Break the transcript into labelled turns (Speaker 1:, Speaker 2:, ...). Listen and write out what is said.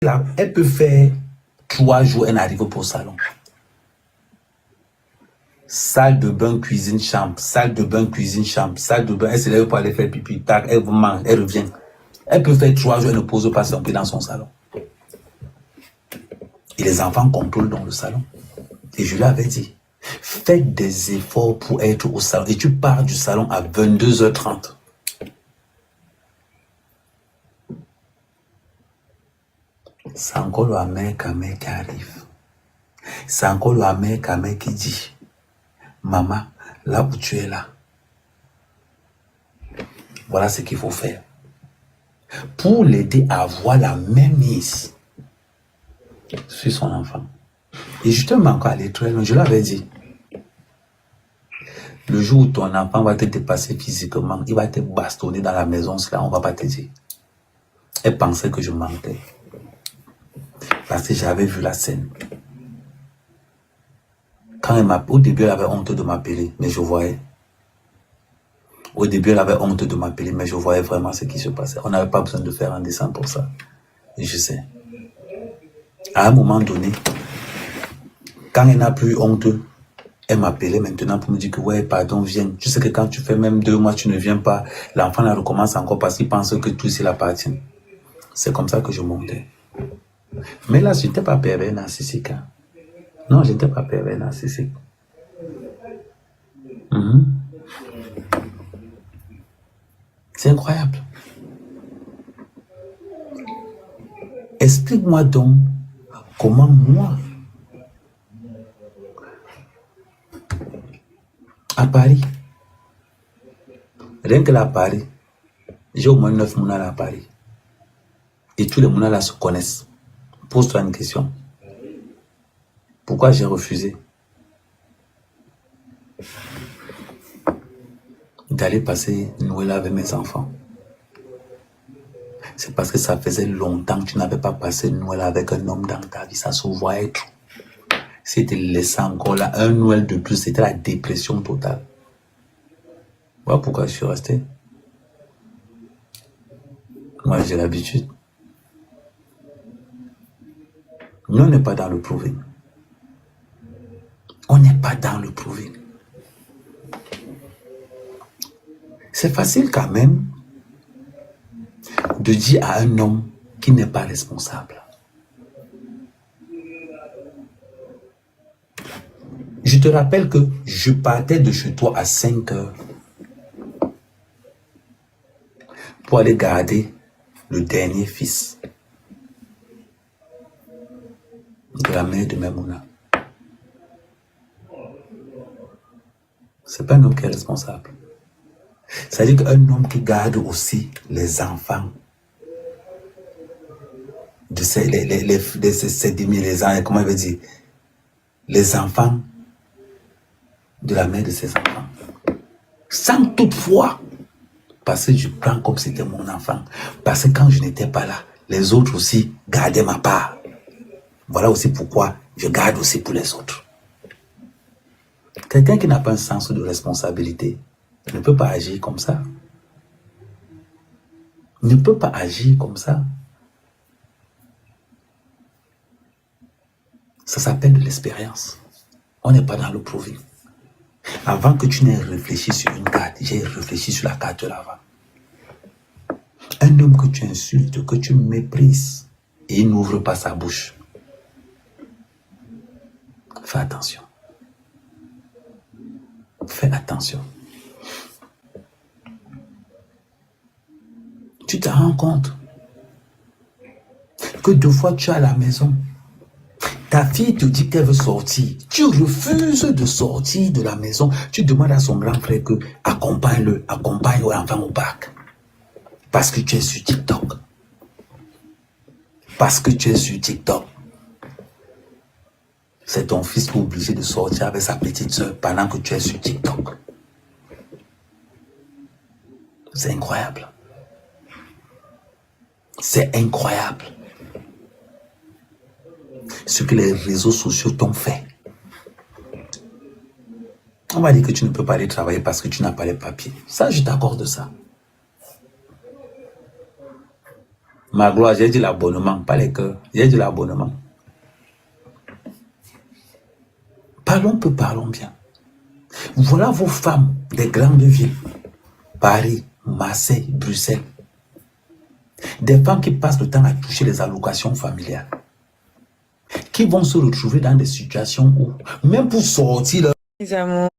Speaker 1: Là, elle peut faire 3 jours, elle n'arrive pas au salon. Salle de bain, cuisine, chambre. Salle de bain, cuisine, chambre. Salle de bain, elle se lève pour aller faire pipi. Tac, elle mange, elle revient. Elle peut faire 3 jours, elle ne pose pas son pied dans son salon. Et les enfants contrôlent dans le salon. Et je lui avais dit, faites des efforts pour être au salon. Et tu pars du salon à 22h30. C'est encore le mère Kamé qui arrive. C'est encore le mère Kamé qui dit, maman, là où tu es là, voilà ce qu'il faut faire. Pour l'aider à avoir la même mise sur son enfant. Et justement, encore à l'étoile, je l'avais dit, le jour où ton enfant va te dépasser physiquement, il va te bastonner dans la maison, cela, on ne va pas te dire. Elle pensait que je mentais. Parce que j'avais vu la scène. Quand elle au début, elle avait honte de m'appeler, mais je voyais. Au début, elle avait honte de m'appeler, mais je voyais vraiment ce qui se passait. On n'avait pas besoin de faire un dessin pour ça. Et je sais. À un moment donné, quand elle n'a plus honte, elle m'appelait maintenant pour me dire que ouais, pardon, viens. Tu sais que quand tu fais même 2 mois, tu ne viens pas. L'enfant la recommence encore parce qu'il pense que tout s'il appartient. C'est comme ça que je montais. Mais là, je n'étais pas pervers narcissique. Hein. Non, je n'étais pas pervers narcissique. C'est incroyable. Explique-moi donc comment moi, à Paris, rien que là à Paris, j'ai au moins 9 mois à Paris. Et tous les mois là se connaissent. Pose-toi une question. Pourquoi j'ai refusé d'aller passer Noël avec mes enfants? C'est parce que ça faisait longtemps que tu n'avais pas passé Noël avec un homme dans ta vie. Ça se voyait tout. Si tu laissais encore là, un Noël de plus, c'était la dépression totale. Voilà pourquoi je suis resté. Moi, j'ai l'habitude. Nous, on n'est pas dans le proving. On n'est pas dans le proving. C'est facile quand même de dire à un homme qui n'est pas responsable. Je te rappelle que je partais de chez toi à 5 heures pour aller garder le dernier fils de la mère de Memouna. C'est pas un homme qui est responsable. C'est-à-dire qu'un homme qui garde aussi les enfants de ses demi, les ans, comment il veut dire, les enfants de la mère de ses enfants. Sans toutefois, parce que je prends comme si c'était mon enfant. Parce que quand je n'étais pas là, les autres aussi gardaient ma part. Voilà aussi pourquoi je garde aussi pour les autres. Quelqu'un qui n'a pas un sens de responsabilité ne peut pas agir comme ça. Ne peut pas agir comme ça. Ça s'appelle de l'expérience. On n'est pas dans le proving. Avant que tu n'aies réfléchi sur une carte, j'ai réfléchi sur la carte là-bas. Un homme que tu insultes, que tu méprises, et il n'ouvre pas sa bouche. Fais attention. Fais attention. Tu te rends compte que 2 fois tu es à la maison. Ta fille te dit qu'elle veut sortir. Tu refuses de sortir de la maison. Tu demandes à son grand frère que accompagne-le, accompagne l'enfant au parc. Parce que tu es sur TikTok. Parce que tu es sur TikTok. C'est ton fils qui est obligé de sortir avec sa petite soeur pendant que tu es sur TikTok. C'est incroyable. C'est incroyable. Ce que les réseaux sociaux t'ont fait. On va dire que tu ne peux pas aller travailler parce que tu n'as pas les papiers. Ça, je t'accorde ça. Ma gloire, j'ai dit l'abonnement, pas les cœurs. J'ai dit l'abonnement. Parlons peu, parlons bien. Voilà vos femmes des grandes villes. Paris, Marseille, Bruxelles. Des femmes qui passent le temps à toucher les allocations familiales. Qui vont se retrouver dans des situations où, même pour sortir...
Speaker 2: Les amours.